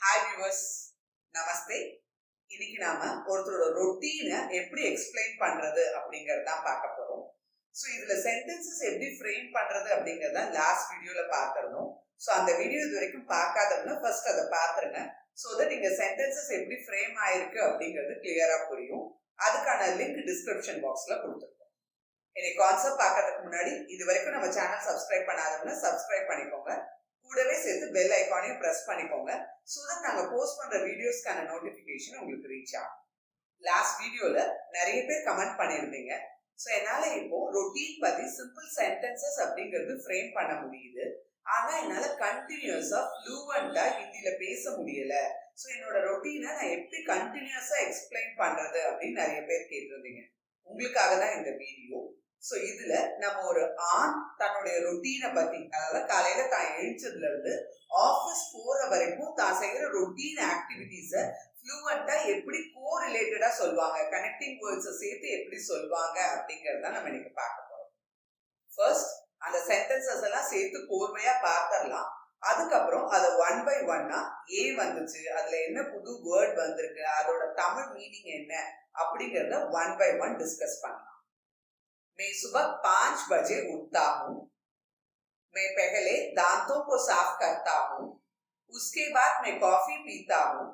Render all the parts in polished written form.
Hi viewers, நமஸ்தே. இன்னைக்கு நாம ஒருத்தரோட ரொட்டீனை எப்படி எக்ஸ்பிளைன் பண்றது அப்படிங்கறத தான் பார்க்க போறோம். ஸோ இதுல சென்டென்சஸ் எப்படி ஃப்ரேம் பண்றது அப்படிங்கறத லாஸ்ட் வீடியோல பார்த்திருந்தோம். ஸோ அந்த வீடியோ இது வரைக்கும் பார்க்காதவங்க ஃபர்ஸ்ட் அதை பார்த்துருங்க. ஸோ தட் இங்க சென்டென்சஸ் எப்படி ஃப்ரேம் ஆயிருக்கு அப்படிங்கிறது கிளியரா புரியும். அதுக்கான லிங்க் டிஸ்கிரிப்ஷன் பாக்ஸ்ல கொடுத்துருக்கோம். இன்னைக்கு கான்செப்ட் பார்க்கறதுக்கு முன்னாடி இது வரைக்கும் நம்ம சேனல் சப்ஸ்கிரைப் பண்ணாதவங்க சப்ஸ்கிரைப் பண்ணிக்கோங்க. கூடவே சேர்த்து பெல் ஐகானையும் பிரஸ் பண்ணிக்கோங்க. சோ தட் நாங்க போஸ்ட் பண்ற வீடியோஸ்க்கான நோட்டிபிகேஷன் உங்களுக்கு ரீச் ஆகும். லாஸ்ட் வீடியோல நிறைய பேர் கமெண்ட் பண்ணியிருந்தீங்க. ஸோ என்னால இப்போ ரொட்டீன் பத்தி சிம்பிள் சென்டென்சஸ் அப்படிங்கிறது ஃப்ரேம் பண்ண முடியுது. ஆனா என்னால கண்டினியூஸா ஃப்ளூவெண்டா ஹிந்தியில பேச முடியல. ஸோ என்னோட ரொட்டீனை நான் எப்படி கண்டினியூஸா எக்ஸ்பிளைன் பண்றது அப்படின்னு நிறைய பேர் கேட்டிருந்தீங்க. உங்களுக்காக தான் இந்த வீடியோ. ஸோ இதுல நம்ம ஒரு ஆண் தன்னுடைய ரொட்டீனை பத்தி, அதாவது காலையில தான் எழுந்ததுல இருந்து ஆஃபீஸ் போற வரைக்கும் தான் செய்யற ரொட்டீன் ஆக்டிவிட்டிஸை ஃப்ளூவெண்டா எப்படி கோரிலேட்டடா சொல்லுவாங்க, கனெக்டிங் வேர்ட்ஸை சேர்த்து எப்படி சொல்லுவாங்க அப்படிங்கறத நம்ம இன்னைக்கு பார்க்க போறோம். ஃபர்ஸ்ட் அந்த சென்டென்சஸ் எல்லாம் சேர்த்து கோர்வையா பார்த்துடலாம். அதுக்கப்புறம் அதை ஒன் பை ஒன்னா ஏன் வந்துச்சு, அதுல என்ன புது வேர்ட் வந்திருக்கு, அதோட தமிழ் மீனிங் என்ன அப்படிங்கறத ஒன் பை ஒன் டிஸ்கஸ் பண்ணலாம். मैं सुबह 5 बजे उठता हूँ। मैं पहले दांतों को साफ करता हूँ। उसके बाद मैं कॉफी पीता हूँ।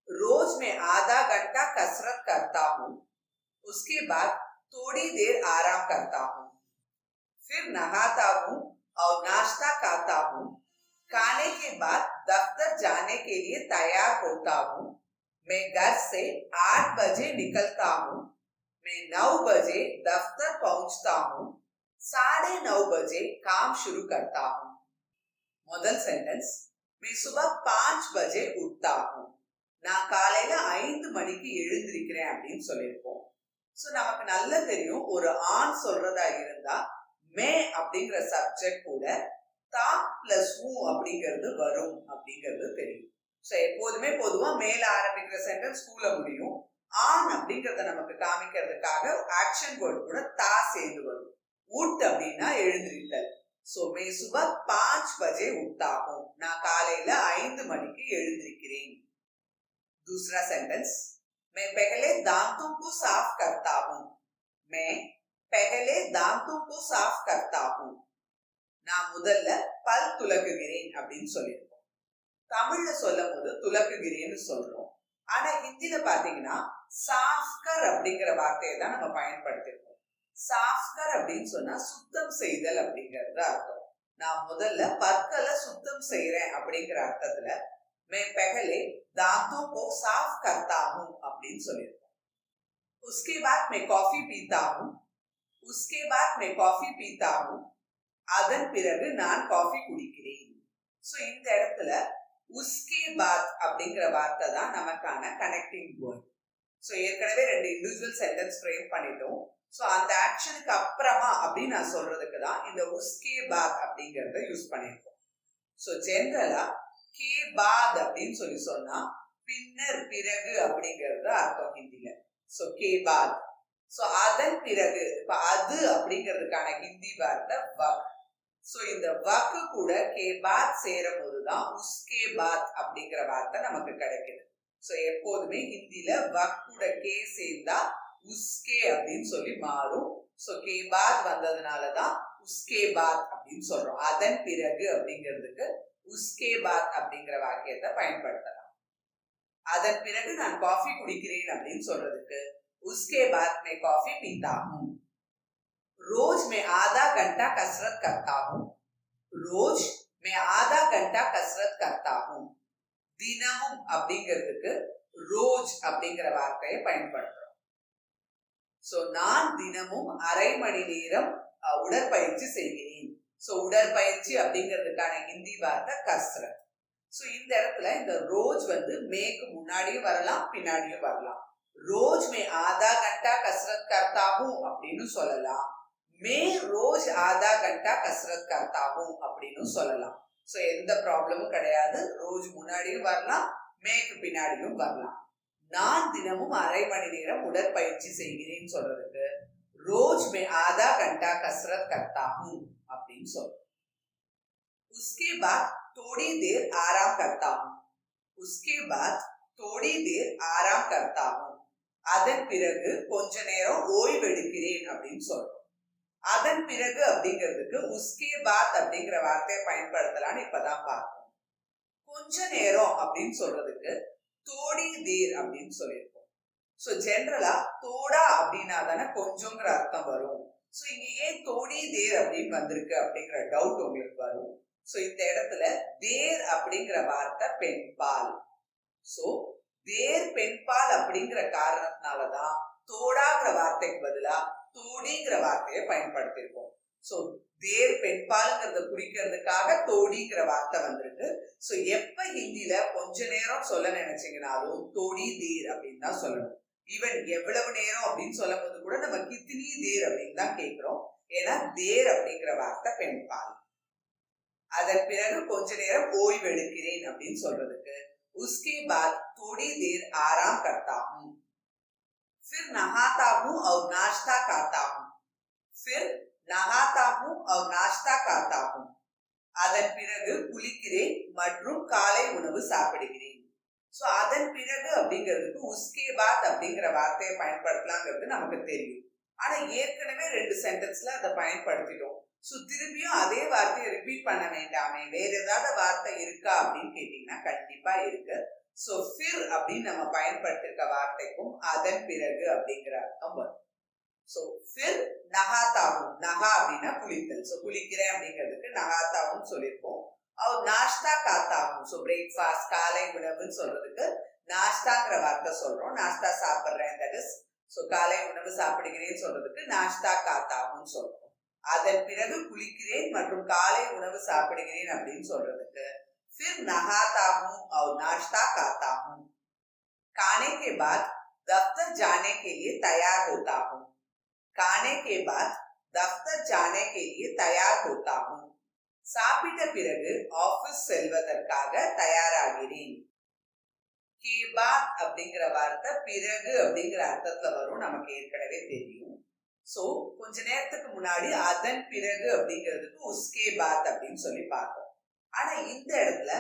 रोज मैं आधा घंटा कसरत करता हूँ। उसके बाद थोड़ी देर आराम करता हूँ। फिर नहाता हूँ और नाश्ता खाता हूँ। खाने के बाद दफ्तर जाने के लिए तैयार होता हूँ। मैं घर से 8 बजे निकलता हूँ। मैं 9 बजे दफ्तर पहुंचता हूँ। 9:30 बजे काम शुरू करता हूँ. முதல் சென்டென்ஸ், मैं सुबह 5 बजे उठता हूँ. நான் காலையில 5 மணிக்கு எழுந்திருக்கிறேன் அப்படின்னு சொல்லியிருக்கோம். ஸோ நமக்கு நல்லா தெரியும், ஒரு ஆண் சொல்றதா இருந்தா மே அப்படிங்கிற சப்ஜெக்ட் கூட தா பிளஸ் ஊ அப்படிங்கிறது வரும் அப்படிங்கிறது தெரியும். ஸோ எப்போதுமே பொதுவா மேல ஆரம்பிக்கிற சென்டென்ஸ் ஸ்கூல்ல முடியும். ஆன் அப்படிங்கறத நமக்கு காமிக்கிறதுக்காக ஆக்ஷன் வேர்ட் கூட தா சேர்ந்து வரும். உட் அப்படின்னா எழுந்திருத்தல். சோ மே சுபா 5 बजे उठता हूं. நான் காலையில 5 மணிக்கு எழுந்திருக்கிறேன். दूसरा सेंटेंस, मैं पहले दांतों को साफ करता हूं. मैं पहले दांतों को साफ करता हूं. நான் முதல்ல பல் துலக்குகிறேன் அப்படின்னு சொல்லியிருக்கோம். தமிழ்ல சொல்லும் போது துலக்குகிறேன்னு சொல்றோம். ஆனா ஹிந்தியில பாத்தீங்கன்னா சாஃப்கர் அப்படிங்கிற வார்த்தையை தான் நம்ம பயன்படுத்திருக்கோம். சாஃப்கர் அப்படின்னு சொன்னா சுத்தம் செய்தல் அப்படிங்கிறது அர்த்தம். நான் முதல்ல பற்களை சுத்தம் செய்யறேன் அப்படிங்கிற அர்த்தத்துல मैं पहले दांतों को साफ करता हूं அப்படின்னு சொல்லியிருக்கோம். उसके बाद मैं कॉफी पीता हूं. उसके बाद मैं कॉफी पीता हूं. அதன் பிறகு நான் காஃபி குடிக்கிறேன். சோ இந்த இடத்துல உஸ்கே பாத் அப்படிங்கிற வார்த்தை தான் நமக்கான கனெக்டிங் வேர்ட். ஸோ ஏற்கனவே 2 இண்டிவிஜுவல் சென்டென்ஸ் ஃப்ரேம் பண்ணிட்டோம். ஸோ அந்த ஆக்ஷனுக்கு அப்புறமா அப்படின்னு நான் சொல்றதுக்கு தான் இந்த உஸ்கே பாத் அப்படிங்கிறத யூஸ் பண்ணியிருக்கோம். ஸோ ஜென்ரலா கே பாத் அப்படின்னு சொல்லி சொன்னா பின்னர் பிறகு அப்படிங்கிறது அர்த்தம் ஹிந்தியில. ஸோ கே பாத். ஸோ அதன் பிறகு, இப்ப அது அப்படிங்கிறதுக்கான ஹிந்தி வார்த்தை வக். சோ இந்த வக்கு கூட கே பாத் சேரும் போதுதான் உஸ்கே பாத் அப்படிங்கிற வார்த்தை நமக்கு கிடைக்குது. சோ எப்போதுமே ஹிந்தியில வக் கூட கே சேர்ந்தா உஸ்கே அப்படின்னு சொல்லி மாறும். சோ கே பாத் வந்ததுனாலதான் உஸ்கே பாத் அப்படின்னு சொல்றோம். அதன் பிறகு அப்படிங்கிறதுக்கு உஸ்கே பாத் அப்படிங்கிற வாக்கியத்தை பயன்படுத்தலாம். அதன் பிறகு நான் காஃபி குடிக்கிறேன் அப்படின்னு சொல்றதுக்கு உஸ்கே பாத் மே காஃபி பீத்தா ஹூம். रोज मैं आधा घंटा कसरत करता हूँ. रोज मैं आधा घंटा कसरत करता हूँ. தினமும் அப்படிங்கிறதுக்கு ரோஜ் அப்படிங்கிற வார்த்தையை பயன்படுத்துறோம். சோ நான் தினமும் அரை மணி நேரம் உடற்பயிற்சி செய்கிறேன். சோ உடற்பயிற்சி அப்படிங்கிறதுக்கான ஹிந்தி வார்த்தை கஸ்ரத். சோ இந்த இடத்துல இந்த ரோஜ் வந்து மேக்கு முன்னாடியும் வரலாம், பின்னாடியும் வரலாம். ரோஜ் மே ஆதா கண்டா கஸ்ரத் கர்த்தா ஹூ அப்படின்னு சொல்லலாம். மே ரோஜ் ஆதா கண்டா கஸ்ரத் கர்த்தா ஹூ அப்படின்னு சொல்லலாம். சோ எந்த ப்ராப்ளமும் கிடையாது. ரோஜ் முன்னாடியும் வரலாம், மேக்கு பின்னாடியும் வரலாம். நான் தினமும் அரை மணி நேரம் உடற்பயிற்சி செய்கிறேன்னு சொல்றதுக்கு ரோஜ் மே ஆதா கண்டா கஸ்ரத் கர்த்தா ஹூ அப்படின்னு சொல்றோம். उसके बाद थोड़ी देर आराम करता हूँ. उसके बाद थोड़ी देर आराम करता हूँ அதன் பிறகு கொஞ்ச நேரம் ஓய்வெடுக்கிறேன் அப்படின்னு சொல்றோம். அதன் பிறகு அப்படிங்கிறதுக்கு உஸ்கே பாத் அப்படிங்கிற வார்த்தையை பயன்படுத்தலாம்னு இப்பதான் பார்ப்போம். கொஞ்ச நேரம் அப்படின்னு சொல்றதுக்கு தோடி தேர் அப்படின்னு சொல்லியிருக்கோம். சோ ஜெனரலா தோடா அப்படின்னா தானே கொஞ்சங்கிற அர்த்தம் வரும். சோ இங்க ஏன் தோடி தேர் அப்படின்னு வந்திருக்கு அப்படிங்கிற டவுட் உங்களுக்கு வரும். சோ இந்த இடத்துல தேர் அப்படிங்கிற வார்த்தை பெண்பால். சோ தேர் பெண்பால் அப்படிங்கிற காரணத்தினாலதான் தோடாங்கிற வார்த்தைக்கு பதிலா தோடிங்கிற வார்த்தையை பயன்படுத்தியிருக்கோம். சோ தேர் பெண்பால்ங்கிறத குறிக்கிறதுக்காக தோடிங்கிற வார்த்தை வந்திருக்கு. சோ எப்ப ஹிந்தில கொஞ்ச நேரம் சொல்ல நினைச்சீங்கனாலும் தோடி தேர் அப்படின்னு தான் சொல்லணும். ஈவன் எவ்வளவு நேரம் அப்படின்னு சொல்லும் போது கூட நம்ம கித்தினி தேர் அப்படின்னு தான் கேட்கிறோம். ஏன்னா தேர் அப்படிங்கிற வார்த்தை பெண்பால். அதன் பிறகு கொஞ்ச நேரம் ஓய்வெடுக்கிறேன் அப்படின்னு சொல்றதுக்கு उसके बाद थोड़ी देर आराम करता हूँ, फिर नहाता हूँ और नाश्ता खाता हूँ, फिर नहाता हूँ और नाश्ता खाता हूँ, அதன் பிறகு குளிக்கிறேன் மற்றும் காலை உணவு சாப்பிடுகிறேன். சோ அதன் பிறகு அப்படிங்கிறதுக்கு உஸ்கே பாத் அப்படிங்கிற வார்த்தையை பயன்படுத்தலாங்கிறது நமக்கு தெரியும். ஆனா ஏற்கனவே 2 சென்டென்ஸ்ல அதை பயன்படுத்திட்டோம். சோ திருப்பியும் அதே வார்த்தையை ரிப்பீட் பண்ண வேண்டாமே, வேற ஏதாவது வார்த்தை இருக்கா அப்படின்னு கேட்டீங்கன்னா கண்டிப்பா இருக்கு. சோ ஃபிர் அப்படின்னு நம்ம பயன்படுத்திருக்க வார்த்தைக்கும் அதன் பிறகு அப்படிங்கிற அர்த்தம் வரும். சோ ஃபிர் நகாத்தாவும், நகா அப்படின்னா குளித்தல். சோ குளிக்கிறேன் அப்படிங்கிறதுக்கு நகாத்தாவும் சொல்லியிருக்கோம். அவர் நாஷ்டா காத்தாவும், சோ பிரேக்ஃபாஸ்ட் காலை உணவுன்னு சொல்றதுக்கு நாஷ்டாங்கிற வார்த்தை சொல்றோம். நாஷ்டா சாப்பிடுறேன், தட் இஸ் சோ காலை உணவு சாப்பிடுகிறேன்னு சொல்றதுக்கு நாஷ்டா காத்தாவும் சொல்றோம். அதன் பிறகு குளிக்கிறேன் மற்றும் காலை உணவு சாப்பிடுகிறேன் அப்படின்னு சொல்றதுக்கு फिर नहाता हूँ और नाश्ता खाता हूँ, खाने के बाद दफ्तर जाने के लिए तैयार होता हूँ, खाने के बाद दफ्तर जाने के लिए तैयार होता हूँ, சாப்பிட்ட பிறகு ஆபீஸ் செல்வதற்காக தயாராகிறேன். கேபாத் அப்படிங்கிற வார்த்தை பிறகு அப்படிங்கிற அர்த்தத்துல வரும், நமக்கு ஏற்கனவே தெரியும். சோ கொஞ்ச நேரத்துக்கு முன்னாடி அதன் பிறகு அப்படிங்கிறதுக்கு உஸ்கே பாத் அப்படின்னு சொல்லி பார்த்தோம். ஆனா இந்த இடத்துல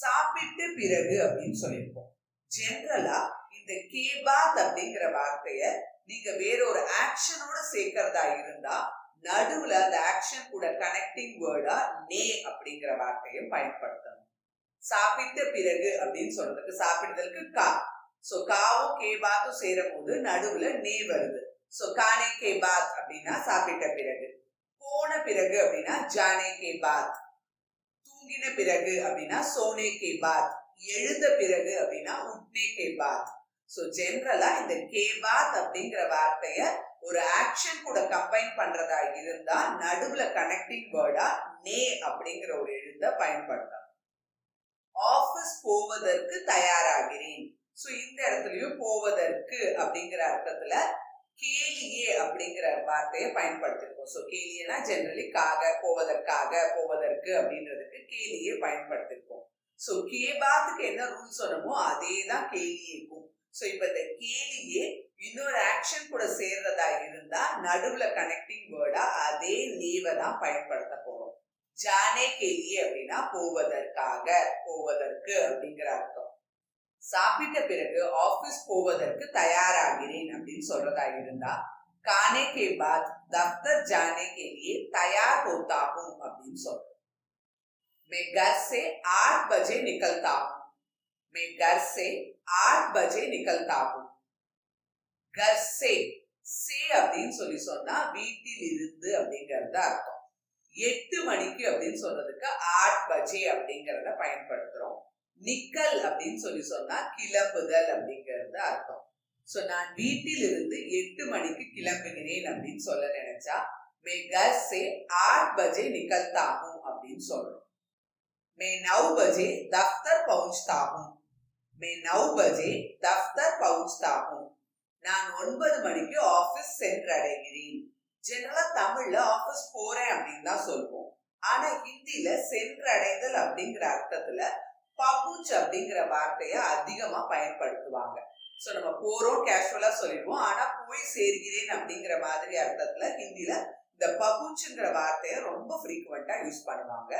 சாப்பிட்டு பிறகு அப்படின்னு சொல்லியிருக்கோம். ஜெனரலா இந்த கேபாத் அப்படிங்கிற வார்த்தைய நீங்க வேற ஒரு ஆக்ஷனோட சேர்க்கிறதா இருந்தா நடுவுல அந்த ஆக்ஷன் கூட கனெக்டிங் வேர்டா நே அப்படிங்கிற வார்த்தையை பயன்படுத்தணும். சாப்பிட்ட பிறகு அப்படின்னு சொல்றதுக்கு சாப்பிடுதலுக்கு கா, சோ காவும் கேபாத்தும் சேரும் போது நடுவுல நே வருது. சோ கானே கே பாத் அப்படின்னா சாப்பிட்ட பிறகு, போன பிறகு அப்படின்னா ஜானே கே பாத், தூங்கின பிறகு அப்படின்னா சோனே கே பாத், எழுத பிறகு அப்படின்னா உட்னே கே பாத். சோ ஜெனரலா இந்த கே பாத் அப்படிங்கிற வார்த்தைய ஒரு ஆக்ஷன் கூட கம்பைன் பண்றதா இருந்தா நடுவுல கனெக்டிங் வேர்டா நே அப்படிங்கிற ஒரு எழுத பயன்படுத்தணும். ஆபீஸ் போவதற்கு தயாராகிறேன். சோ இந்த இடத்துலயும் போவதற்கு அப்படிங்கிற அர்த்தத்துல கேலியே அப்படிங்கிற வார்த்தையை பயன்படுத்திருக்கோம். சோ கேலியனா ஜெனரலி காக, போவதற்காக, போவதற்கு அப்படின்றதுக்கு கேலியே பயன்படுத்திருக்கோம். சோ கேபாத்துக்கு என்ன ரூல் சொன்னமோ அதே தான் கேலியேக்கும். சோ இப்ப இந்த கேலியே இன்னொரு ஆக்ஷன் கூட சேர்றதா இருந்தா நடுவுல கனெக்டிங் வேர்டா அதே நேவை தான் பயன்படுத்த போறோம். ஜானே கேலியே அப்படின்னா போவதற்காக, போவதற்கு அப்படிங்கிற அர்த்தம். சாப்பிட்ட பிறகு ஆபீஸ் போவதற்கு தயாராகிறேன் அப்படின்னு சொல்றதா இருந்தா கானே கே பாத் दफ्तर जाने के लिए तैयार होता हूँ அப்படின்னு சொல்றோம். मैं घर से 8 बजे निकलता हूँ, मैं घर से 8 बजे निकलता हूँ. घर से அப்படின்னு சொல்லி சொன்னா வீட்டில் இருந்து அப்படிங்கறது அர்த்தம். 8 மணிக்கு அப்படின்னு சொல்றதுக்கு 8 பஜே அப்படிங்கறத பயன்படுத்துறோம். நிக்கல் அப்படின்னு சொல்லி சொன்னா கிளம்புதல் அப்படிங்கிறது அர்த்தம். சோ நான் வீட்டில் இருந்து 8 மணிக்கு கிளம்புகிறேன் அப்படின்னு சொல்ல நினைச்சா मैं घर से 8 बजे निकलता हूँ அப்படின்னு சொல்றோம். मैं 9 बजे दफ्तर पहुंचता हूँ, मैं 9 बजे दफ्तर पहुंचता हूँ. நான் 9 மணிக்கு ஆபீஸ் சென்றடைகிறேன். ஜெனரலா தமிழ்ல ஆபீஸ் போறேன் அப்படின்னு தான் சொல்லுவோம். ஆனா ஹிந்தில சென்றடைதல் அப்படிங்கிற அர்த்தத்துல பகுச் அப்படிங்கிற வார்த்தைய அதிகமா பயன்படுத்துவாங்க. சோ நம்ம போறோம் கேஷுவலா சொல்லிடுவோம். ஆனா போய் சேர்கிறேன் அப்படிங்கிற மாதிரி அர்த்தத்துல ஹிந்தில இந்த பகுச்சுங்கிற வார்த்தைய ரொம்ப ஃப்ரீக்வெண்டா யூஸ் பண்ணுவாங்க.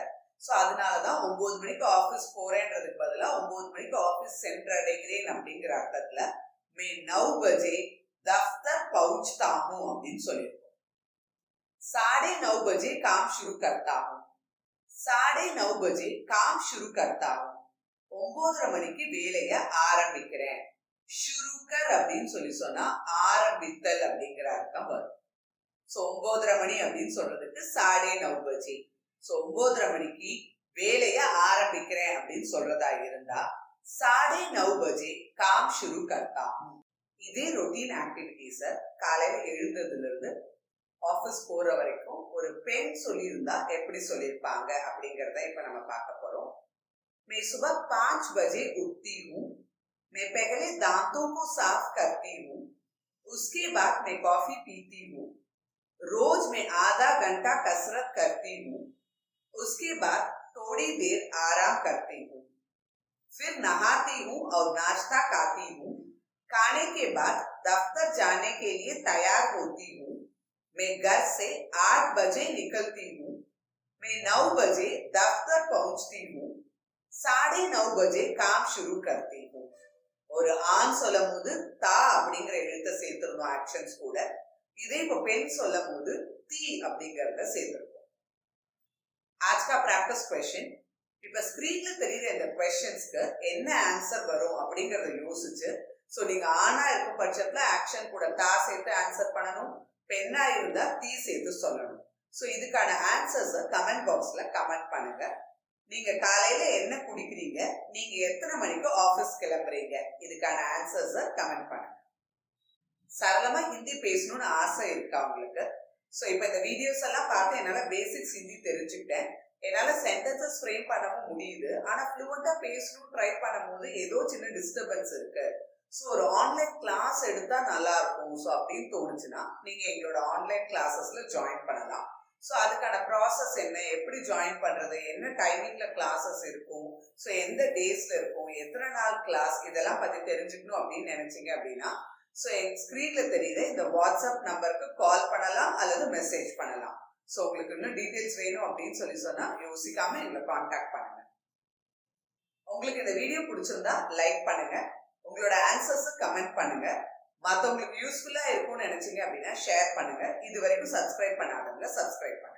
சோ அதனாலதான் 9 மணிக்கு ஆபீஸ் போறேன்றதுக்கு பதிலா 9 9 மணிக்கு ஆபீஸ் சென்றடைகிறேன் அப்படிங்கிற அர்த்தத்துல मैं 9 बजे दफ्तर पहुंचता हूं அப்படின்னு சொல்லிருக்கோம். 9:30 बजे काम शुरू करता हूं. 9:30 बजे काम शुरू करता हूं. 9:30 மணிக்கு வேலைய ஆரம்பிக்கிறேன். ஷுருக்கர் அப்படின்னு சொல்லி சொன்னா ஆரம்பித்தல் அப்படிங்கிற அர்த்தம் வரும். சோ 9:30 மணி அப்படின்னு சொல்றதுக்கு 9:30 बजे. சோ 9:30 மணிக்கு வேலைய ஆரம்பிக்கிறேன் அப்படின்னு சொல்றதா இருந்தா 9:30 बजे काम शुरू करता हूं. இதே ரொட்டீன் ஆக்டிவிட்டிஸ காலையில எழுந்ததுல இருந்து ஆபீஸ் போற வரைக்கும் ஒரு பெண் சொல்லியிருந்தா எப்படி சொல்லியிருப்பாங்க அப்படிங்கறத இப்ப நம்ம பார்க்க போறோம். मैं सुबह 5 बजे उठती हूँ. मैं पहले दांतों को साफ करती हूँ. उसके बाद मैं कॉफी पीती हूँ. रोज मैं आधा घंटा कसरत करती हूँ. उसके बाद थोड़ी देर आराम करती हूँ. फिर नहाती हूँ और नाश्ता खाती हूँ. खाने के बाद दफ्तर जाने के लिए तैयार होती हूँ. मैं घर से 8 बजे निकलती हूँ. मैं 9 बजे दफ्तर पहुंचती हूँ. 9:30 बजे काम शुरू करती हूँ. ஒரு ஆண் சொல்லும் போது தா அப்படிங்கிற எழுத்தை சேர்த்திருந்தோம் ஆக்ஷன்ஸ் கூட. இதே இப்ப பெண் சொல்லும் போது தி அப்படிங்கறத சேர்த்திருக்கோம். आज का प्रैक्टिस क्वेश्चन. இப்ப ஸ்கிரீன்ல தெரியுற இந்த क्वेश्चंसக்கு என்ன ஆன்சர் வரும் அப்படிங்கறத யோசிச்சு சோ நீங்க ஆணா இருக்கும் பட்சத்துல ஆக்ஷன் கூட தா சேர்த்து ஆன்சர் பண்ணணும். பெண்ணா இருந்தா தீ சேர்த்து சொல்லணும். சோ இதுக்கான ஆன்சர்ஸ் கமெண்ட் பாக்ஸ்ல கமெண்ட் பண்ணுங்க. நீங்க காலையில என்ன குடிக்கிறீங்க, நீங்க எத்தனை மணிக்கு ஆபீஸ் கிளம்புறீங்க, இதுக்கான ஆன்சர்ஸ் கமெண்ட் பண்ணுங்க. சரளமா ஹிந்தி பேசணும்னு ஆசை இருக்கா உங்களுக்கு? சோ இப்ப இந்த வீடியோஸ் எல்லாம் பார்த்து என்னால பேசிக்ஸ் ஹிந்தி தெரிஞ்சுக்கிட்டேன். என்னால சென்டென்சஸ் ஃப்ரேம் பண்ணவும் முடியுது. ஆனா ஃப்ளூவெண்டா பேசணும் ட்ரை பண்ணும்போது ஏதோ சின்ன டிஸ்டர்பன்ஸ் இருக்கு. சோ ஒரு ஆன்லைன் கிளாஸ் எடுத்தா நல்லா இருக்கும். சோ அப்படின்னு தோணுச்சுன்னா நீங்க எங்களோட ஆன்லைன் கிளாஸஸ்ல ஜாயின் பண்ணலாம். சோ அதுக்கான ப்ராசஸ் என்ன, எப்படி ஜாயின் பண்றது, என்ன டைமிங்ல கிளாஸஸ் இருக்கும், சோ எந்த டேஸ்ல இருக்கும், எத்தனை நாள் கிளாஸ், இதெல்லாம் பத்தி தெரிஞ்சுக்கணும் அப்படின்னு நினைச்சீங்க அப்படின்னா சோ என் ஸ்கிரீன்ல தெரியுது இந்த வாட்ஸ்அப் நம்பருக்கு கால் பண்ணலாம் அல்லது மெசேஜ் பண்ணலாம். சோ உங்களுக்கு இன்னும் டீடைல்ஸ் வேணும் அப்படின்னு சொல்லி சொன்னா யோசிக்காம எங்களை கான்டாக்ட் பண்ணுங்க. உங்களுக்கு இந்த வீடியோ பிடிச்சிருந்தா லைக் பண்ணுங்க, உங்களோட ஆன்சர்ஸ் கமெண்ட் பண்ணுங்க. மற்றவங்களுக்கு யூஸ்ஃபுல்லா இருக்கும்னு நினைச்சீங்க அப்படின்னா ஷேர் பண்ணுங்க. இது வரைக்கும் சப்ஸ்கிரைப் பண்ணாதவங்க சப்ஸ்கிரைப் பண்ணுங்க.